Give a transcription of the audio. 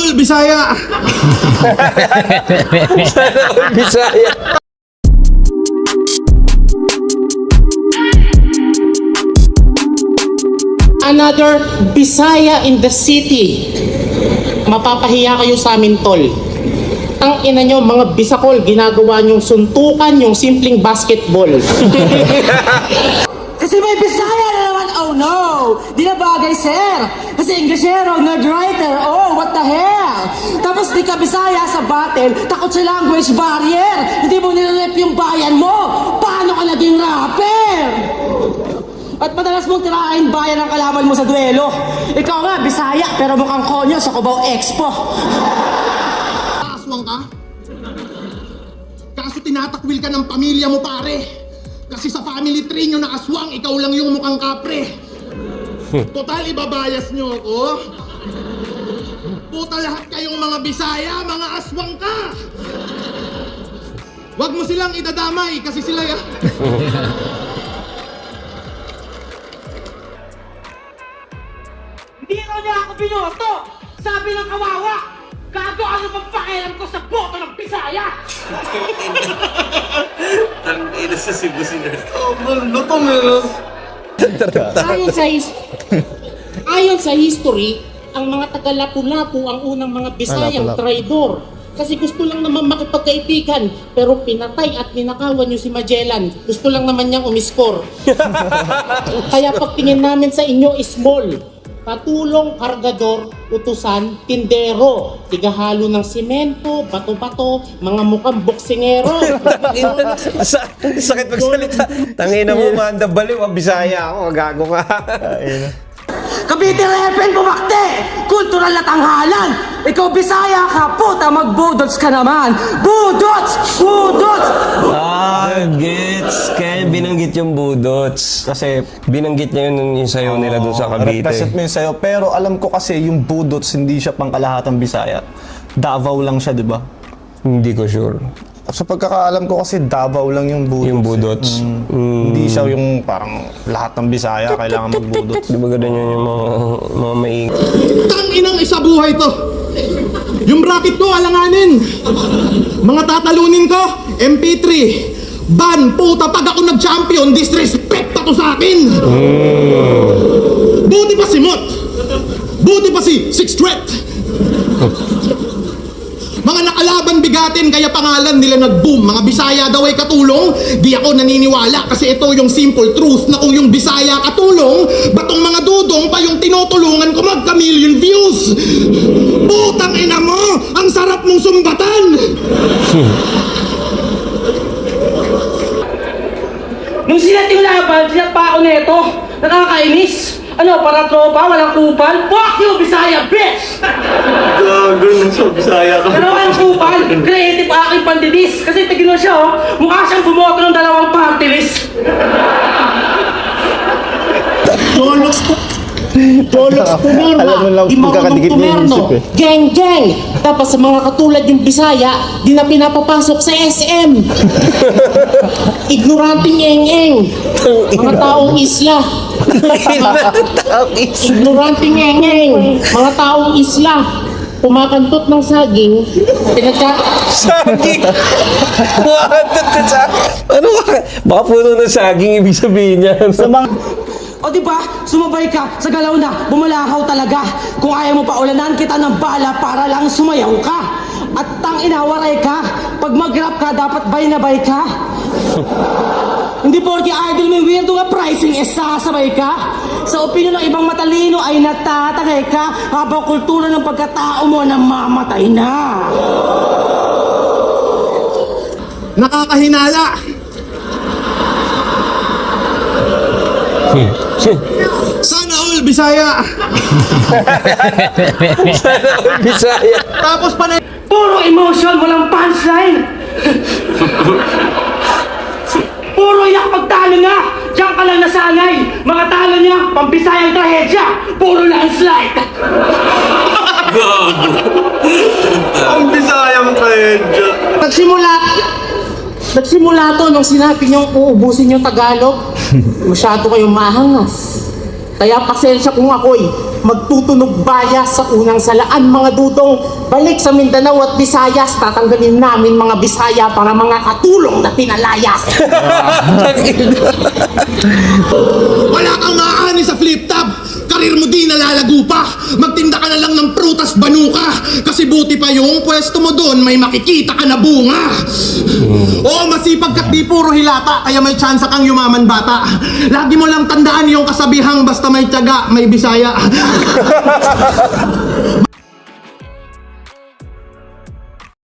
all, Bisaya! Sana all Bisaya. Another Bisaya in the city. Mapapahiya kayo sa amin, tol. Ang ina nyo, mga Bisakol, ginagawa nyong suntukan yung simpleng basketball. Kasi may Bisaya na naman, oh no! Di na bagay, sir! Kasi Inglesero, nerd-writer, oh, what the hell! Tapos di ka Bisaya sa battle, takot sa language barrier! Hindi mo nirelep yung bayan mo! Paano ka naging rapper? At madalas mong tirahin bayan ang kalaban mo sa duelo. Ikaw nga, Bisaya, pero mukhang konyo sa Cubao Expo. Aswang ka? Kaso tinatakwil ka ng pamilya mo, pare. Kasi sa family tree nyo na aswang, ikaw lang yung mukhang kapre. Total, ibabayas nyo ako. Puta, lahat kayong mga Bisaya, mga aswang ka. Huwag mo silang idadamay kasi sila Hindi raw niya ako binoto! Sabi ng kawawa! Gago, ano bang pakialam ko sa boto ng Bisaya? Tangina sa Cebu sila. Ayon sa history, ang mga taga-Lapu-Lapu ang unang mga Bisayang traidor. Kasi gusto lang naman makipagkaibigan, pero pinatay at ninakawan yung si Magellan. Gusto lang naman niyang umiskor. Kaya pagtingin namin sa inyo is small. Katulong, kargador, utusan, tindero, tigahalo ng simento, bato-bato, mga mukhang boksingero. Sakit magsalita. Tangina mo, manda baliw. Bisaya ako, gago ka. Cavite Repen pumakte! Kultural na tanghalan! Ikaw Bisaya ka, puta, magbudots ka naman! Budots! Budots! Gets. Kaya binanggit yung budots. Kasi binanggit niya yun yung sayo nila dun sa Cavite. Represent mo yung sayo. Pero alam ko kasi yung budots, hindi siya pangkalahatang Bisaya. Davao lang siya, di ba? Hindi ko sure. Sa pagkakaalam ko kasi Davao lang yung budots. Yung budots. Hindi siya yung parang lahat ng Bisaya kailangan magbudots. Di ba ganun yun yung mga maing... Tanginang isa buhay to. Yung bracket ko, alanganin. Mga tatalunin ko, MP3. Ban, puta, pag ako nag-champion, disrespect ako sa akin. Buti pa si Mot. Buti pa si Six Threat. Mga nakalaban bigatin, kaya pangalan nila nag-boom. Mga Bisaya daw ay katulong. Di ako naniniwala kasi ito yung simple truth na kung yung Bisaya katulong, batong mga dudong pa yung tinutulungan ko magka-million views. Putang ina mo! Ang sarap mong sumbatan! Nung silat yung laban, silat pa ako neto. Nakakainis. Ano, para tropa, walang kupal? Fuck you, Bisaya, bitch! Gago sa Bisaya ka. Pero walang kupal, creative aking pandidis. Kasi tignan mo siya, oh. Mukha siyang bumoto ng dalawang party list. Dolox pumerna, Alam mo lang di kung marunong kakadikit mo yung pumerno, isip eh. geng. Tapos sa mga katulad yung Bisaya, di na pinapapasok sa SM. Ignoranting eng-eng. Mga taong isla. Ignoranting eng-eng. Mga taong isla. Kumakantot ng saging, Saging! Ano ba? Baka puno ng saging, ibig sabihin niya. O diba, sumabay ka sa galaw na bumalahaw talaga. Kung ayaw mo pa ulanan kita ng bala para lang sumayaw ka. At tang inawaray ka, pag mag-rap ka, dapat bay na bay ka. Hindi porke idol may weirdo nga pricing sasabay ka. Sa opinion ng ibang matalino ay natatangay ka habang kultura ng pagkatao mo namamatay na. Nakakahinala! Sana all, Bisaya! Sana all Bisaya. Tapos pa na... Puro emotion, walang punchline. Puro iyak pagtalo nga. Diyan ka lang nasanay. Mga talo niya, pambisayang trahedya. Puro landslide. Ang Bisayang trahedya. Nagsimula to nung sinabi niyong uubusin yung Tagalog. Masyado kayong mahangas. Kaya pasensya kung ako'y magtutunog bayas sa unang salaan mga dudong. Balik sa Mindanao at Visayas, tatanggalin namin mga Bisaya para mga katulong na pinalayas. Wala kang maaani sa flip top. Karir mo di nalalago pa. Magtinda ka na lang ng prutas banuka. Kasi buti pa yung pwesto mo doon, may makikita ka na bunga. Oo, masipag ka't di puro hilata, kaya may tsansa kang yumaman bata. Lagi mo lang tandaan yung kasabihang basta may tiyaga, may Bisaya.